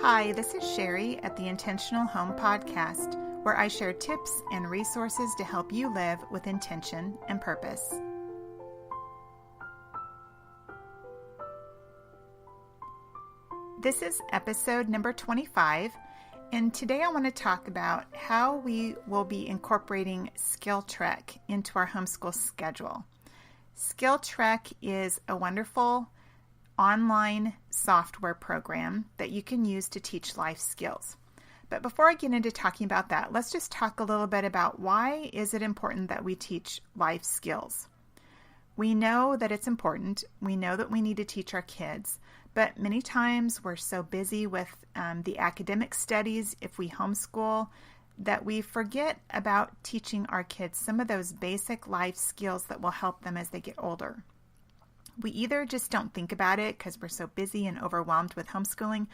Hi, this is Sherry at the Intentional Home Podcast, where I share tips and resources to help you live with intention and purpose. This is episode number 25, and today I want to talk about how we will be incorporating SkillTrek into our homeschool schedule. SkillTrek is a wonderful online software program that you can use to teach life skills. But before I get into talking about that, let's just talk a little bit about why is it important that we teach life skills. We know that it's important. We know that we need to teach our kids, but many times we're so busy with the academic studies if we homeschool that we forget about teaching our kids some of those basic life skills that will help them as they get older. We either just don't think about it because we're so busy and overwhelmed with homeschooling,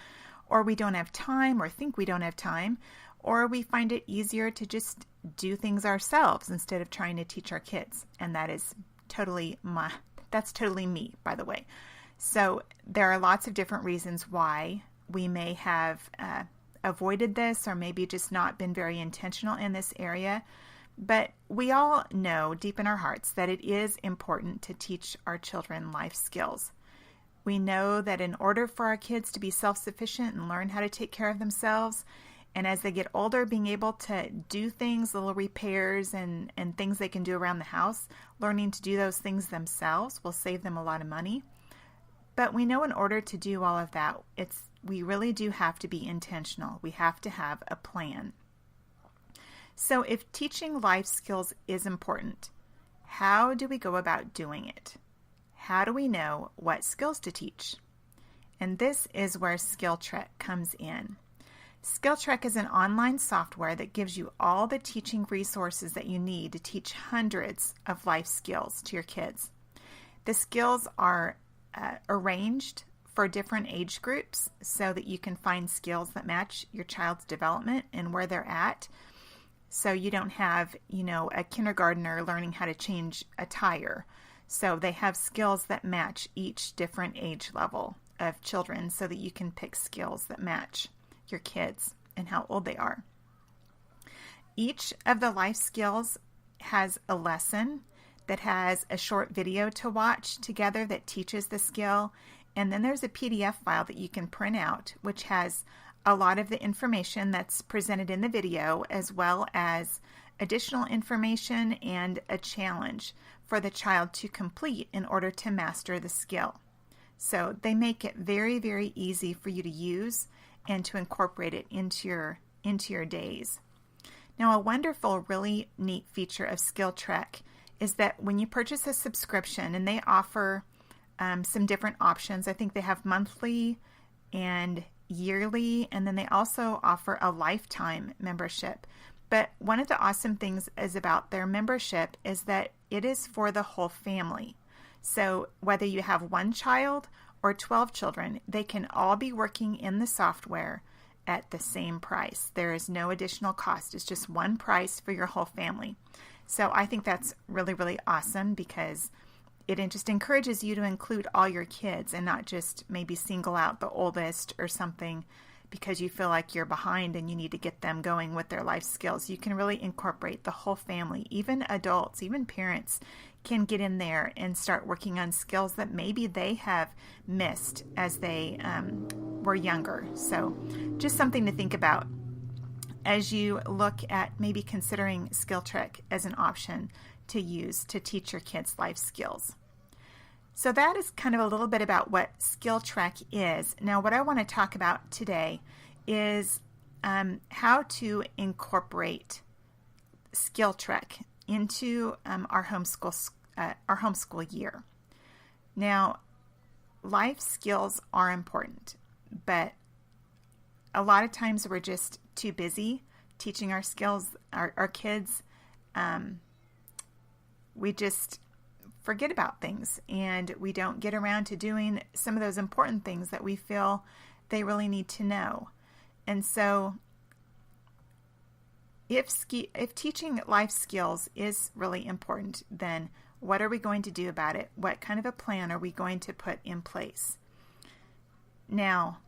or we don't have time or think we don't have time, or we find it easier to just do things ourselves instead of trying to teach our kids. And that's totally me, by the way. So there are lots of different reasons why we may have avoided this or maybe just not been very intentional in this area. But we all know deep in our hearts that it is important to teach our children life skills. We know that in order for our kids to be self-sufficient and learn how to take care of themselves, and as they get older, being able to do things, little repairs and things they can do around the house, learning to do those things themselves will save them a lot of money. But we know in order to do all of that, we really do have to be intentional. We have to have a plan. So if teaching life skills is important, how do we go about doing it? How do we know what skills to teach? And this is where SkillTrek comes in. SkillTrek is an online software that gives you all the teaching resources that you need to teach hundreds of life skills to your kids. The skills are arranged for different age groups so that you can find skills that match your child's development and where they're at. So you don't have, a kindergartner learning how to change a tire. So they have skills that match each different age level of children so that you can pick skills that match your kids and how old they are. Each of the life skills has a lesson that has a short video to watch together that teaches the skill. And then there's a PDF file that you can print out, which has a lot of the information that's presented in the video, as well as additional information and a challenge for the child to complete in order to master the skill. So they make it very, very easy for you to use and to incorporate it into your days. Now, a wonderful, really neat feature of SkillTrek is that when you purchase a subscription, and they offer some different options. I think they have monthly and yearly, and then they also offer a lifetime membership. But one of the awesome things about their membership is that it is for the whole family. So whether you have one child or 12 children, they can all be working in the software at the same price. There is no additional cost. It's just one price for your whole family. So I think that's really, really awesome because it just encourages you to include all your kids and not just maybe single out the oldest or something because you feel like you're behind and you need to get them going with their life skills. You can really incorporate the whole family. Even adults, even parents can get in there and start working on skills that maybe they have missed as they were younger. So just something to think about as you look at maybe considering SkillTrek as an option to use to teach your kids life skills. So that is kind of a little bit about what SkillTrek is. Now, what I want to talk about today is how to incorporate SkillTrek into our homeschool year. Now, life skills are important, but a lot of times we're just too busy teaching our skills, our kids. We just forget about things and we don't get around to doing some of those important things that we feel they really need to know. And so if teaching life skills is really important, then what are we going to do about it? What kind of a plan are we going to put in place? Now,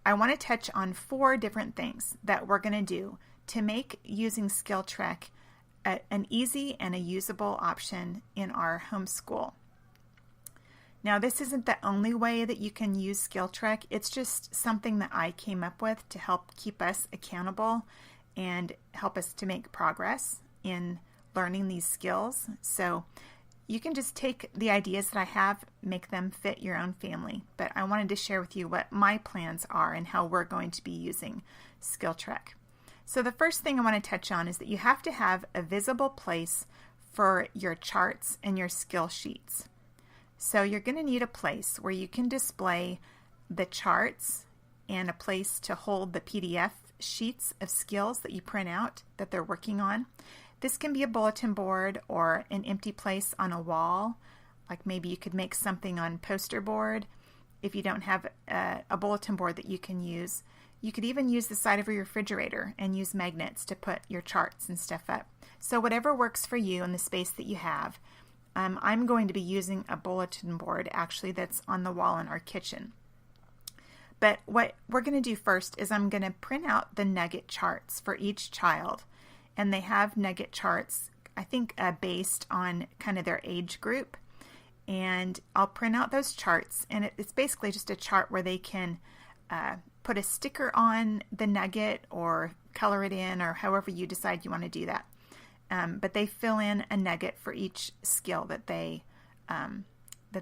I want to touch on 4 different things that we're going to do to make using SkillTrek an easy and a usable option in our homeschool. Now, this isn't the only way that you can use SkillTrek. It's just something that I came up with to help keep us accountable and help us to make progress in learning these skills. So you can just take the ideas that I have, make them fit your own family. But I wanted to share with you what my plans are and how we're going to be using SkillTrek. So the first thing I want to touch on is that you have to have a visible place for your charts and your skill sheets. So you're going to need a place where you can display the charts and a place to hold the PDF sheets of skills that you print out that they're working on. This can be a bulletin board or an empty place on a wall, like maybe you could make something on poster board. If you don't have a bulletin board that you can use, you could even use the side of your refrigerator and use magnets to put your charts and stuff up. So whatever works for you in the space that you have. I'm going to be using a bulletin board actually that's on the wall in our kitchen. But what we're going to do first is I'm going to print out the nugget charts for each child. And they have nugget charts, I think, based on kind of their age group. And I'll print out those charts. And it's basically just a chart where they can put a sticker on the nugget or color it in or however you decide you want to do that. But they fill in a nugget for each skill that they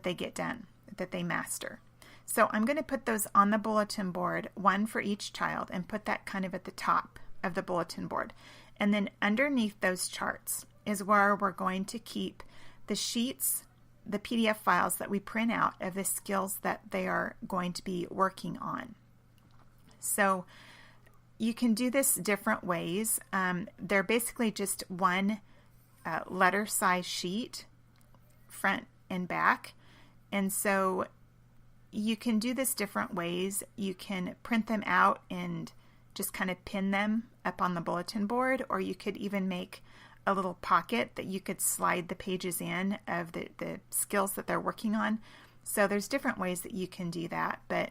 get done, that they master. So I'm going to put those on the bulletin board, one for each child, and put that kind of at the top of the bulletin board. And then underneath those charts is where we're going to keep the sheets, the PDF files that we print out of the skills that they are going to be working on. So you can do this different ways. They're basically just one letter size sheet, front and back. And so you can do this different ways. You can print them out and just kind of pin them up on the bulletin board, or you could even make a little pocket that you could slide the pages in of the skills that they're working on. So there's different ways that you can do that. But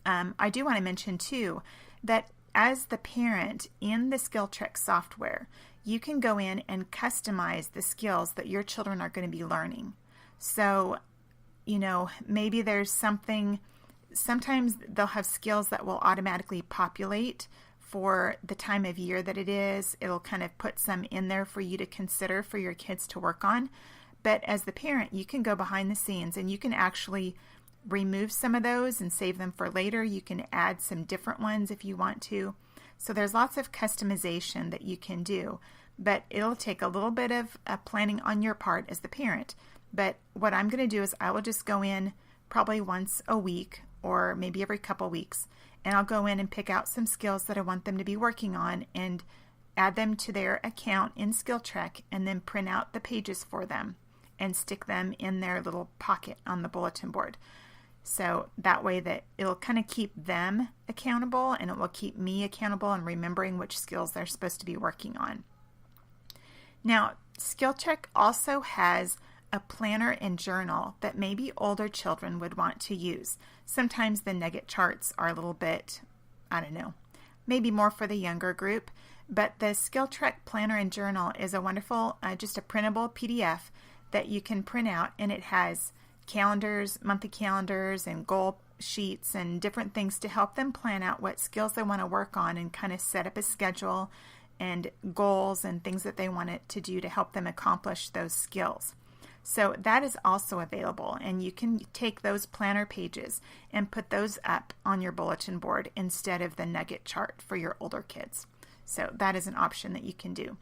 I do want to mention too that as the parent in the SkillTrek software, you can go in and customize the skills that your children are going to be learning. So, maybe there's something, sometimes they'll have skills that will automatically populate for the time of year that it is. It'll kind of put some in there for you to consider for your kids to work on. But as the parent, you can go behind the scenes and you can actually remove some of those and save them for later. You can add some different ones if you want to. So there's lots of customization that you can do, but it'll take a little bit of planning on your part as the parent. But what I'm going to do is I will just go in probably once a week or maybe every couple weeks, and I'll go in and pick out some skills that I want them to be working on and add them to their account in SkillTrek, and then print out the pages for them and stick them in their little pocket on the bulletin board. So that way that it'll kind of keep them accountable, and it will keep me accountable and remembering which skills they're supposed to be working on. Now, SkillTrek also has a planner and journal that maybe older children would want to use. Sometimes the nugget charts are a little bit, maybe more for the younger group, but the SkillTrek planner and journal is a wonderful, just a printable PDF that you can print out, and it has calendars, monthly calendars, and goal sheets and different things to help them plan out what skills they want to work on and kind of set up a schedule and goals and things that they want it to do to help them accomplish those skills. So that is also available, and you can take those planner pages and put those up on your bulletin board instead of the nugget chart for your older kids. So that is an option that you can do.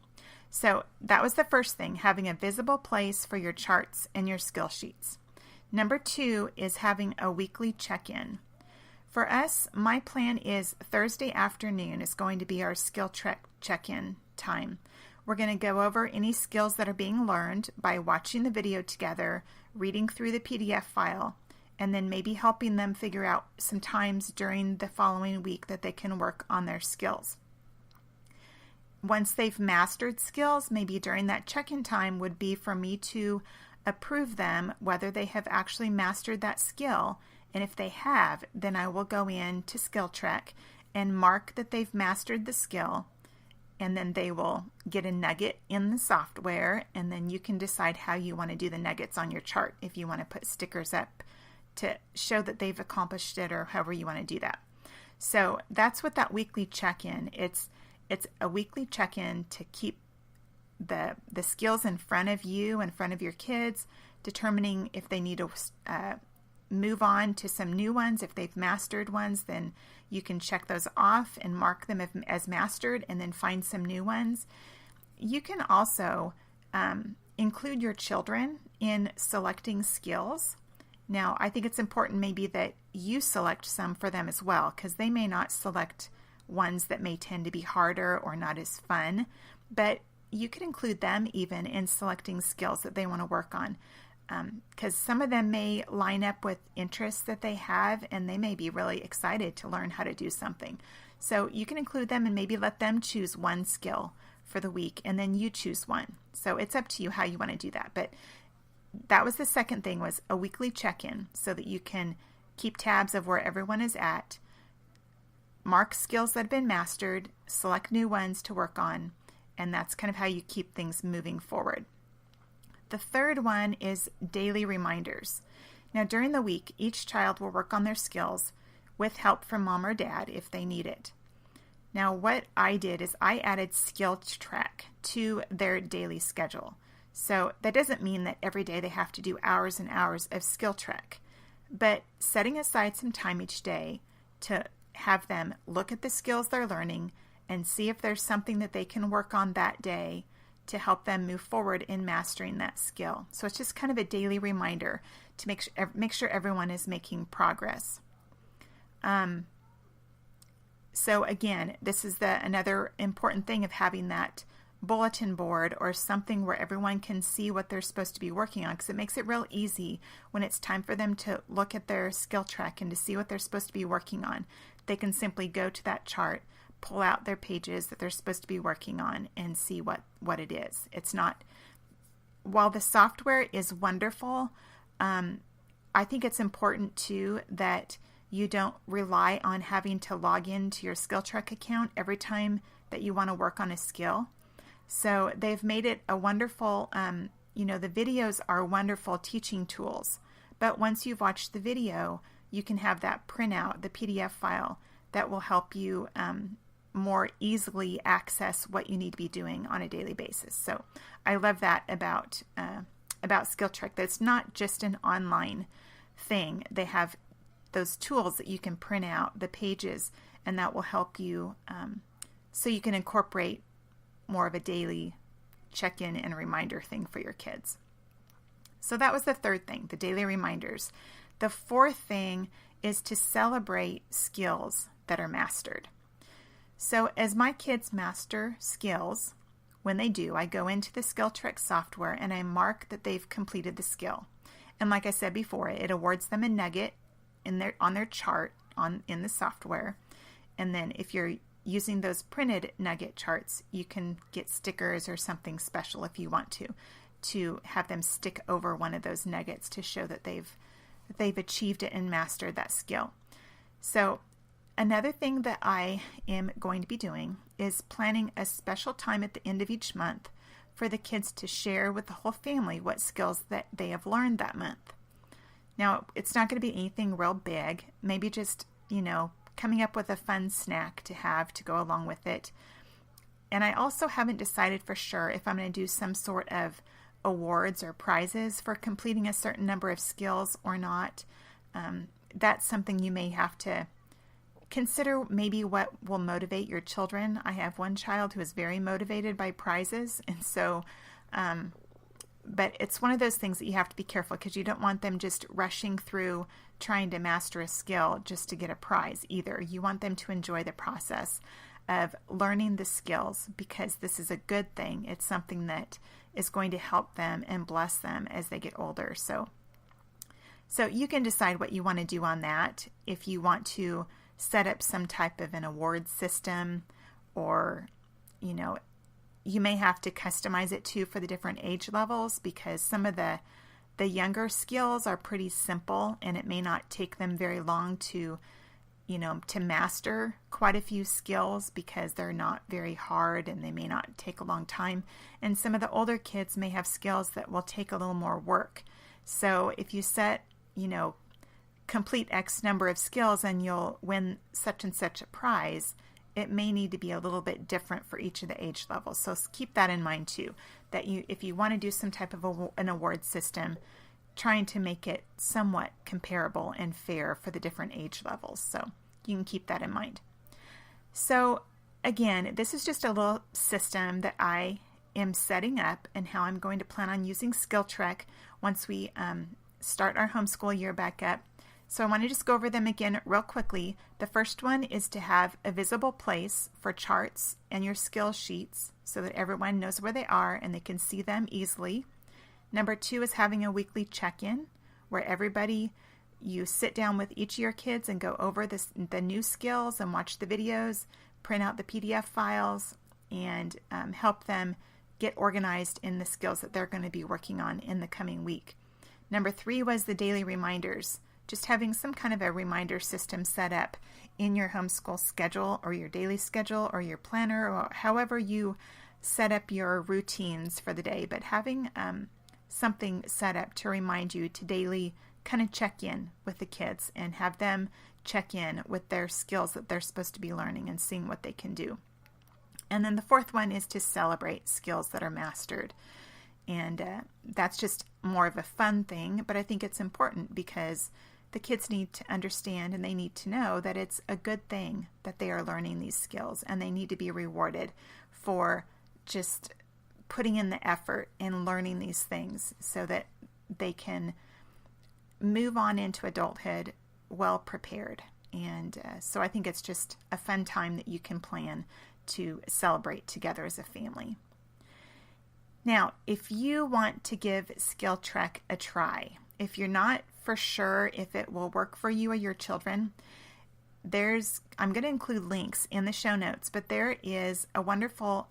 So that was the first thing, having a visible place for your charts and your skill sheets. Number 2 is having a weekly check-in. For us, my plan is Thursday afternoon is going to be our SkillTrek check-in time. We're going to go over any skills that are being learned by watching the video together, reading through the PDF file, and then maybe helping them figure out some times during the following week that they can work on their skills. Once they've mastered skills, maybe during that check-in time would be for me to approve them whether they have actually mastered that skill And if they have, then I will go in to Skill Track and mark that they've mastered the skill, and then they will get a nugget in the software, and then you can decide how you want to do the nuggets on your chart, if you want to put stickers up to show that they've accomplished it, or however you want to do that. So that's what that weekly check-in. It's a weekly check-in to keep the skills in front of you, in front of your kids, determining if they need to move on to some new ones. If they've mastered ones, then you can check those off and mark them as mastered, and then find some new ones. You can also include your children in selecting skills. Now, I think it's important maybe that you select some for them as well, because they may not select ones that may tend to be harder or not as fun, but you could include them even in selecting skills that they want to work on, because some of them may line up with interests that they have, and they may be really excited to learn how to do something. So you can include them and maybe let them choose one skill for the week, and then you choose one. So it's up to you how you want to do that. But that was the second thing, was a weekly check-in, so that you can keep tabs of where everyone is at, mark skills that have been mastered, select new ones to work on, and that's kind of how you keep things moving forward. The third one is daily reminders. Now, during the week, each child will work on their skills with help from mom or dad if they need it. Now, what I did is I added Skill Track to their daily schedule. So that doesn't mean that every day they have to do hours and hours of Skill Track, but setting aside some time each day to have them look at the skills they're learning and see if there's something that they can work on that day to help them move forward in mastering that skill. So it's just kind of a daily reminder to make sure everyone is making progress. So again, this is another important thing of having that bulletin board or something where everyone can see what they're supposed to be working on, because it makes it real easy when it's time for them to look at their skill track and to see what they're supposed to be working on. They can simply go to that chart, pull out their pages that they're supposed to be working on, and see what it is. It's not, while the software is wonderful, I think it's important too that you don't rely on having to log into your Skill Track account every time that you want to work on a skill. So they've made it a wonderful, the videos are wonderful teaching tools. But once you've watched the video, you can have that printout, the PDF file, that will help you more easily access what you need to be doing on a daily basis. So I love that about Skill Track. That it's not just an online thing. They have those tools that you can print out, the pages, and that will help you so you can incorporate more of a daily check-in and reminder thing for your kids. So that was the third thing, the daily reminders. The fourth thing is to celebrate skills that are mastered. So as my kids master skills, when they do, I go into the Skill Track software and I mark that they've completed the skill. And like I said before, it awards them a nugget on their chart in the software. And then if you're using those printed nugget charts, you can get stickers or something special if you want to have them stick over one of those nuggets to show that they've achieved it and mastered that skill. So another thing that I am going to be doing is planning a special time at the end of each month for the kids to share with the whole family what skills that they have learned that month. Now, it's not going to be anything real big, maybe just, coming up with a fun snack to have to go along with it. And I also haven't decided for sure if I'm going to do some sort of awards or prizes for completing a certain number of skills or not. That's something you may have to consider, maybe what will motivate your children. I have one child who is very motivated by prizes, and so but it's one of those things that you have to be careful, because you don't want them just rushing through trying to master a skill just to get a prize either. You want them to enjoy the process of learning the skills, because this is a good thing. It's something that is going to help them and bless them as they get older. So you can decide what you want to do on that. If you want to set up some type of an award system, or, you may have to customize it too for the different age levels, because some of the The younger skills are pretty simple, and it may not take them very long to master quite a few skills because they're not very hard and they may not take a long time. And some of the older kids may have skills that will take a little more work. So if you set, complete X number of skills and you'll win such and such a prize, it may need to be a little bit different for each of the age levels. So keep that in mind too, that if you want to do some type of an award system, trying to make it somewhat comparable and fair for the different age levels. So you can keep that in mind. So again, this is just a little system that I am setting up and how I'm going to plan on using SkillTrek once we start our homeschool year back up. So I want to just go over them again real quickly. The first one is to have a visible place for charts and your skill sheets so that everyone knows where they are and they can see them easily. Number 2 is having a weekly check-in where you sit down with each of your kids and go over the new skills and watch the videos, print out the PDF files, and help them get organized in the skills that they're going to be working on in the coming week. Number 3 was the daily reminders, just having some kind of a reminder system set up in your homeschool schedule or your daily schedule or your planner or however you set up your routines for the day, but having something set up to remind you to daily kind of check in with the kids and have them check in with their skills that they're supposed to be learning and seeing what they can do. And then the 4th one is to celebrate skills that are mastered. And that's just more of a fun thing, but I think it's important because the kids need to understand and they need to know that it's a good thing that they are learning these skills and they need to be rewarded for just putting in the effort in learning these things so that they can move on into adulthood well prepared. And so I think it's just a fun time that you can plan to celebrate together as a family. Now, if you want to give SkillTrek a try, if you're not for sure if it will work for you or your children, I'm going to include links in the show notes, but there is a wonderful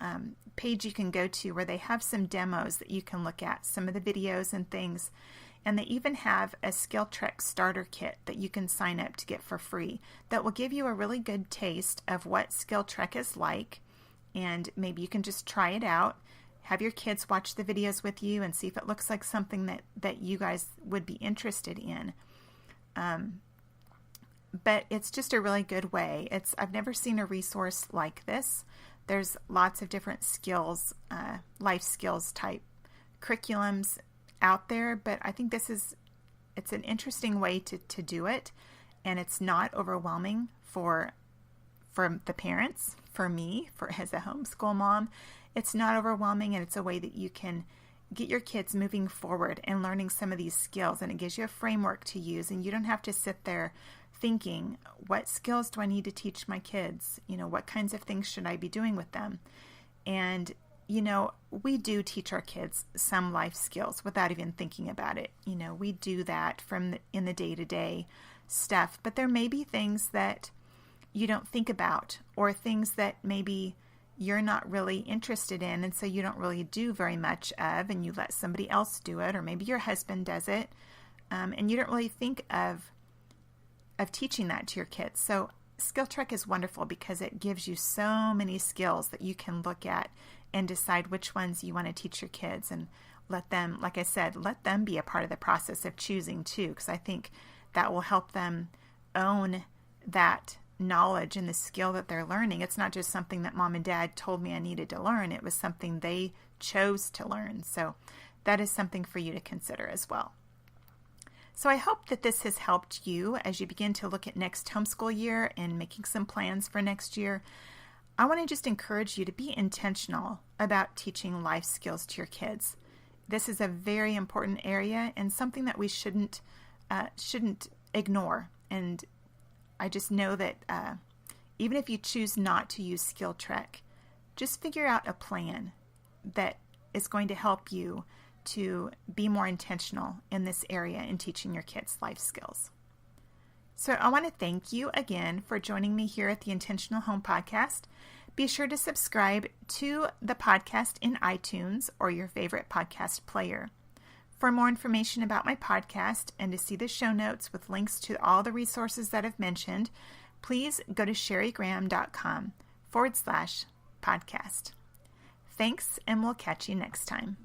page you can go to where they have some demos that you can look at, some of the videos and things. And they even have a SkillTrek starter kit that you can sign up to get for free that will give you a really good taste of what SkillTrek is like. And maybe you can just try it out, have your kids watch the videos with you and see if it looks like something that you guys would be interested in. But it's just a really good way. I've never seen a resource like this. There's lots of different skills, life skills type curriculums out there, but I think it's an interesting way to do it, and it's not overwhelming for the parents, for me, as a homeschool mom. It's not overwhelming, and it's a way that you can get your kids moving forward and learning some of these skills, and it gives you a framework to use, and you don't have to sit there thinking, what skills do I need to teach my kids? What kinds of things should I be doing with them? And we do teach our kids some life skills without even thinking about it. We do that in the day-to-day stuff, but there may be things that you don't think about or things that maybe you're not really interested in, and so you don't really do very much of, and you let somebody else do it, or maybe your husband does it, and you don't really think of teaching that to your kids. So SkillTrek is wonderful because it gives you so many skills that you can look at and decide which ones you want to teach your kids, and let them, like I said, let them be a part of the process of choosing too, because I think that will help them own that knowledge and the skill that they're learning. It's not just something that mom and dad told me I needed to learn. It was something they chose to learn. So that is something for you to consider as well. So I hope that this has helped you as you begin to look at next homeschool year and making some plans for next year. I want to just encourage you to be intentional about teaching life skills to your kids. This is a very important area and something that we shouldn't ignore. And I just know that even if you choose not to use SkillTrek, just figure out a plan that is going to help you to be more intentional in this area in teaching your kids life skills. So I want to thank you again for joining me here at the Intentional Home Podcast. Be sure to subscribe to the podcast in iTunes or your favorite podcast player. For more information about my podcast and to see the show notes with links to all the resources that I've mentioned, please go to sherrygraham.com/podcast. Thanks, and we'll catch you next time.